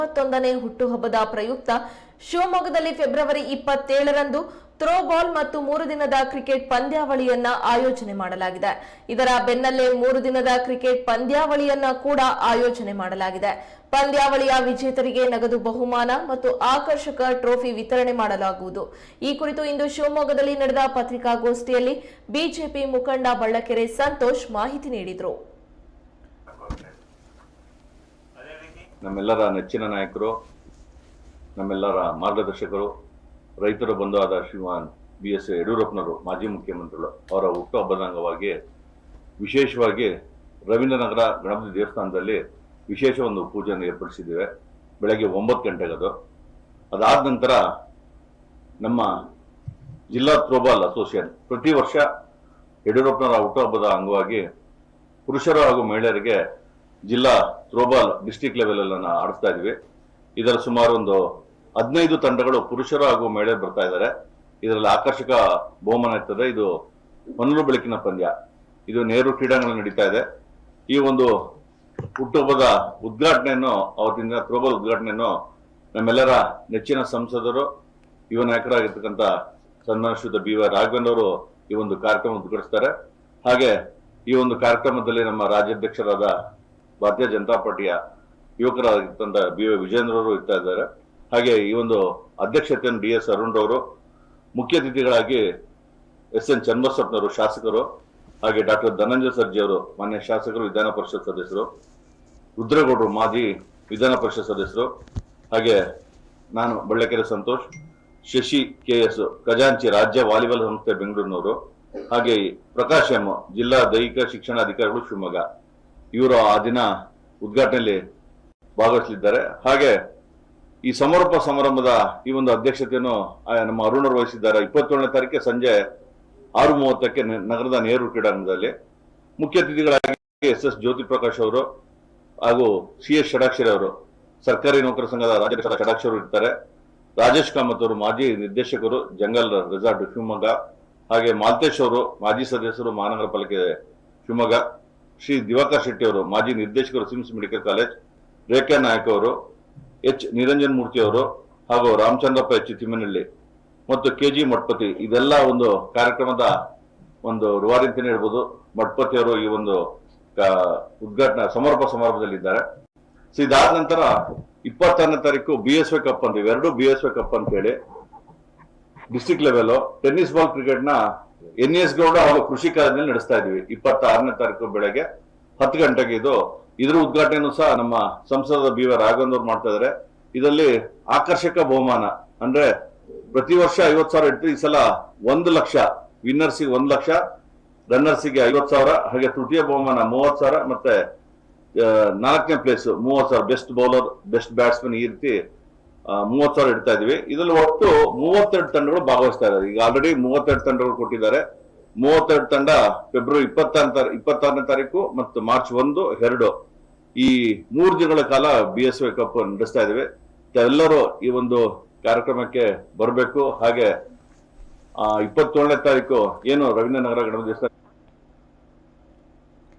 ಮತ್ತೊಂದನೇ ಹುಟ್ಟುಹಬ್ಬದ ಪ್ರಯುಕ್ತ ಶಿವಮೊಗ್ಗದಲ್ಲಿ ಫೆಬ್ರವರಿ 27ರಂದು ಥ್ರೋಬಾಲ್ ಮತ್ತು 3 ದಿನದ ಕ್ರಿಕೆಟ್ ಪಂದ್ಯಾವಳಿಯನ್ನ ಆಯೋಜನೆ ಮಾಡಲಾಗಿದೆ. ಇದರ ಬೆನ್ನಲ್ಲೇ 3 ದಿನದ ಕ್ರಿಕೆಟ್ ಪಂದ್ಯಾವಳಿಯನ್ನ ಕೂಡ ಆಯೋಜನೆ ಮಾಡಲಾಗಿದೆ. ಪಂದ್ಯಾವಳಿಯ ವಿಜೇತರಿಗೆ ನಗದು ಬಹುಮಾನ ಮತ್ತು ಆಕರ್ಷಕ ಟ್ರೋಫಿ ವಿತರಣೆ ಮಾಡಲಾಗುವುದು. ಈ ಕುರಿತು ಇಂದು ಶಿವಮೊಗ್ಗದಲ್ಲಿ ನಡೆದ ಪತ್ರಿಕಾಗೋಷ್ಠಿಯಲ್ಲಿ ಬಿಜೆಪಿ ಮುಖಂಡ ಬಳ್ಳಕೆರೆ ಸಂತೋಷ್ ಮಾಹಿತಿ ನೀಡಿದರು. ನಮ್ಮೆಲ್ಲರ ನೆಚ್ಚಿನ ನಾಯಕರು, ನಮ್ಮೆಲ್ಲರ ಮಾರ್ಗದರ್ಶಕರು, ರೈತರ ಬಂಧುವಾದ ಶ್ರೀಮಾನ್ ಬಿ.ಎಸ್. ಯಡಿಯೂರಪ್ಪನವರು, ಮಾಜಿ ಮುಖ್ಯಮಂತ್ರಿಗಳು, ಅವರ ಹುಟ್ಟುಹಬ್ಬದ ಅಂಗವಾಗಿ ವಿಶೇಷವಾಗಿ ರವೀಂದ್ರನಗರ ಗಣಪತಿ ದೇವಸ್ಥಾನದಲ್ಲಿ ವಿಶೇಷ ಒಂದು ಪೂಜೆಯನ್ನು ಏರ್ಪಡಿಸಿದ್ದೇವೆ. ಬೆಳಗ್ಗೆ 9 ಗಂಟೆಗದು. ಅದಾದ ನಂತರ ನಮ್ಮ ಜಿಲ್ಲಾ ಥ್ರೋಬಾಲ್ ಅಸೋಸಿಯೇಷನ್ ಪ್ರತಿ ವರ್ಷ ಯಡಿಯೂರಪ್ಪನವರ ಹುಟ್ಟುಹಬ್ಬದ ಅಂಗವಾಗಿ ಪುರುಷರು ಹಾಗೂ ಮಹಿಳೆಯರಿಗೆ ಜಿಲ್ಲಾ ಥ್ರೋಬಾಲ್ ಡಿಸ್ಟ್ರಿಕ್ಟ್ ಲೆವೆಲ್ ಅನ್ನು ಆಡಿಸ್ತಾ ಇದ್ವಿ. ಇದರ ಸುಮಾರು ಒಂದು 15 ತಂಡಗಳು ಪುರುಷರು ಹಾಗೂ ಮಹಿಳೆಯರು ಬರ್ತಾ ಇದ್ದಾರೆ. ಇದರಲ್ಲಿ ಆಕರ್ಷಕ ಬಹುಮಾನ ಇರ್ತದೆ. ಇದು ಹೊನಲು ಬೆಳಕಿನ ಪಂದ್ಯ. ಇದು ನೆಹರು ಕ್ರೀಡಾಂಗಣ ನಡೀತಾ ಇದೆ. ಈ ಒಂದು ಹುಟ್ಟುಹಬ್ಬದ ಉದ್ಘಾಟನೆಯನ್ನು, ಅವತ್ತಿನ ಥ್ರೋಬಾಲ್ ಉದ್ಘಾಟನೆಯನ್ನು ನಮ್ಮೆಲ್ಲರ ನೆಚ್ಚಿನ ಸಂಸದರು, ಯುವ ನಾಯಕರಾಗಿರ್ತಕ್ಕಂಥ ಸನ್ಮಾನ್ಯ ಶ್ರೀಯುತ ಬಿ.ವೈ. ರಾಘವೇಂದ್ರ ಅವರು ಈ ಒಂದು ಕಾರ್ಯಕ್ರಮ ಉದ್ಘಾಟಿಸ್ತಾರೆ. ಹಾಗೆ ಈ ಒಂದು ಕಾರ್ಯಕ್ರಮದಲ್ಲಿ ನಮ್ಮ ರಾಜ್ಯಾಧ್ಯಕ್ಷರಾದ ಭಾರತೀಯ ಜನತಾ ಪಾರ್ಟಿಯ ಯುವಕರಾಗಿರ್ತಕ್ಕಂಥ ಬಿ.ವೈ. ವಿಜೇಂದ್ರ ಅವರು ಇರ್ತಾ ಇದ್ದಾರೆ. ಹಾಗೆ ಈ ಒಂದು ಅಧ್ಯಕ್ಷತೆಯನ್ನು ಡಿ.ಎಸ್. ಅರುಣ್ ರವರು, ಮುಖ್ಯ ಅತಿಥಿಗಳಾಗಿ ಎಸ್.ಎನ್. ಚನ್ನಬಸಪ್ಪನವರು ಶಾಸಕರು, ಹಾಗೆ ಡಾಕ್ಟರ್ ಧನಂಜಯ ಸರ್ಜಿ ಅವರು ಮಾನ್ಯ ಶಾಸಕರು, ವಿಧಾನ ಪರಿಷತ್ ಸದಸ್ಯರು, ರುದ್ರೇಗೌಡರು ಮಾಜಿ ವಿಧಾನ ಪರಿಷತ್ ಸದಸ್ಯರು, ಹಾಗೆ ನಾನು ಬಳ್ಳಕೆರೆ ಸಂತೋಷ್, ಶಶಿ ಕೆ.ಎಸ್. ಖಜಾಂಚಿ ರಾಜ್ಯ ವಾಲಿಬಾಲ್ ಸಂಸ್ಥೆ ಬೆಂಗಳೂರಿನವರು, ಹಾಗೆ ಪ್ರಕಾಶ್ ಎಂ ಜಿಲ್ಲಾ ದೈಹಿಕ ಶಿಕ್ಷಣ ಅಧಿಕಾರಿಗಳು ಶಿವಮೊಗ್ಗ, ಇವರು ಆ ದಿನ ಉದ್ಘಾಟನೆಯಲ್ಲಿ ಭಾಗವಹಿಸಲಿದ್ದಾರೆ. ಹಾಗೆ ಈ ಸಮಾರಂಭದ ಈ ಒಂದು ಅಧ್ಯಕ್ಷತೆಯನ್ನು ನಮ್ಮ ಅರುಣ್ ವಹಿಸಿದ್ದಾರೆ. 27ನೇ ತಾರೀಕಿಗೆ ಸಂಜೆ 6:30ಕ್ಕೆ ನಗರದ ನೆಹರು ಕ್ರೀಡಾಂಗಣದಲ್ಲಿ ಮುಖ್ಯ ಅತಿಥಿಗಳಾಗಿ ಎಸ್.ಎಸ್. ಜ್ಯೋತಿ ಪ್ರಕಾಶ್ ಅವರು ಹಾಗೂ ಸಿ.ಎಸ್. ಷಡಾಕ್ಷರಿ ಅವರು, ಸರ್ಕಾರಿ ನೌಕರ ಸಂಘದ ರಾಜ್ಯಾಧ್ಯಕ್ಷ ಷಡಾಕ್ಷರಿ ಅವರು ಇರ್ತಾರೆ. ರಾಜೇಶ್ ಕಾಮತ್ ಅವರು ಮಾಜಿ ನಿರ್ದೇಶಕರು, ಜಂಗಲ್ ರೆಸಾರ್ಟ್ ಶಿವಮೊಗ್ಗ, ಹಾಗೆ ಮಾಲ್ತೇಶ್ ಅವರು ಮಾಜಿ ಸದಸ್ಯರು, ಮಹಾನಗರ ಪಾಲಿಕೆ ಶಿವಮೊಗ್ಗ, ಶ್ರೀ ದಿವಾಕರ್ ಶೆಟ್ಟಿ ಅವರು ಮಾಜಿ ನಿರ್ದೇಶಕರು, ಸಿಮ್ಸ್ ಮೆಡಿಕಲ್ ಕಾಲೇಜ್, ರೇಖಾ ನಾಯಕ್ ಅವರು, ಎಚ್ ನಿರಂಜನ್ ಮೂರ್ತಿ ಅವರು, ಹಾಗೂ ರಾಮಚಂದ್ರಪ್ಪ ಎಚ್ ತಿಮ್ಮನಹಳ್ಳಿ ಮತ್ತು ಕೆ.ಜಿ. ಮಠಪತಿ, ಇದೆಲ್ಲ ಒಂದು ಕಾರ್ಯಕ್ರಮದ ಒಂದು ರೂವಾರಿ ಅಂತಾನೆ ಹೇಳ್ಬೋದು. ಮಠಪತಿ ಅವರು ಈ ಒಂದು ಉದ್ಘಾಟನಾ ಸಮಾರಂಭದಲ್ಲಿ ಇದ್ದಾರೆ. ಸೊ ಇದಾದ ನಂತರ 26ನೇ ತಾರೀಕು BSY ಕಪ್ ಅಂತ, ಇವೆರಡು BSY ಕಪ್ ಅಂತ ಹೇಳಿ district level tennis ball cricket ನ NES ಗೌಡ ಹಾಗೂ ಕೃಷಿ ಕಾಲೇಜಿನಲ್ಲಿ ನಡೆಸ್ತಾ ಇದೀವಿ. 26ನೇ ತಾರೀಕು ಬೆಳಗ್ಗೆ 10 ಗಂಟೆಗೆ ಇದ್ರ ಉದ್ಘಾಟನೆಯನ್ನು ಸಹ ನಮ್ಮ ಸಂಸದ ಬಿ.ವೈ. ರಾಘವೇಂದ್ರ ಅವರು ಮಾಡ್ತಾ ಇದ್ದಾರೆ. ಇದರಲ್ಲಿ ಆಕರ್ಷಕ ಬಹುಮಾನ ಅಂದ್ರೆ ಪ್ರತಿ ವರ್ಷ 50,000 ಇಟ್ಟು, ಈ ಸಲ 1 ಲಕ್ಷ, ವಿನ್ನರ್ಸಿಗೆ 1 ಲಕ್ಷ, ರನ್ನರ್ಸಿಗೆ 50,000, ಹಾಗೆ ತೃತೀಯ ಬಹುಮಾನ 30,000, ಮತ್ತೆ 4ನೇ place 30,000, best bowler, best batsman, ಈ ರೀತಿ 30,000 ಇಡ್ತಾ ಇದೀವಿ. ಇದರಲ್ಲಿ ಒಟ್ಟು 32 ತಂಡಗಳು ಭಾಗವಹಿಸ್ತಾ ಇದ್ದಾರೆ. ಈಗ ಆಲ್ರೆಡಿ 32 ತಂಡಗಳು ಕೊಟ್ಟಿದ್ದಾರೆ. 32 ತಂಡ ಫೆಬ್ರವರಿ 26ನೇ ತಾರೀಕು ಮತ್ತು ಮಾರ್ಚ್ 1, 2 ಈ 3 ದಿನಗಳ ಕಾಲ BSY ಕಪ್ ನಡೆಸ್ತಾ ಇದ್ದೇವೆ. ಎಲ್ಲರೂ ಈ ಒಂದು ಕಾರ್ಯಕ್ರಮಕ್ಕೆ ಬರಬೇಕು. ಹಾಗೆ 27ನೇ ತಾರೀಕು ಏನು ರವೀಂದ್ರನಗರ ಗಣಪತಿ ದೇವಸ್ಥಾನ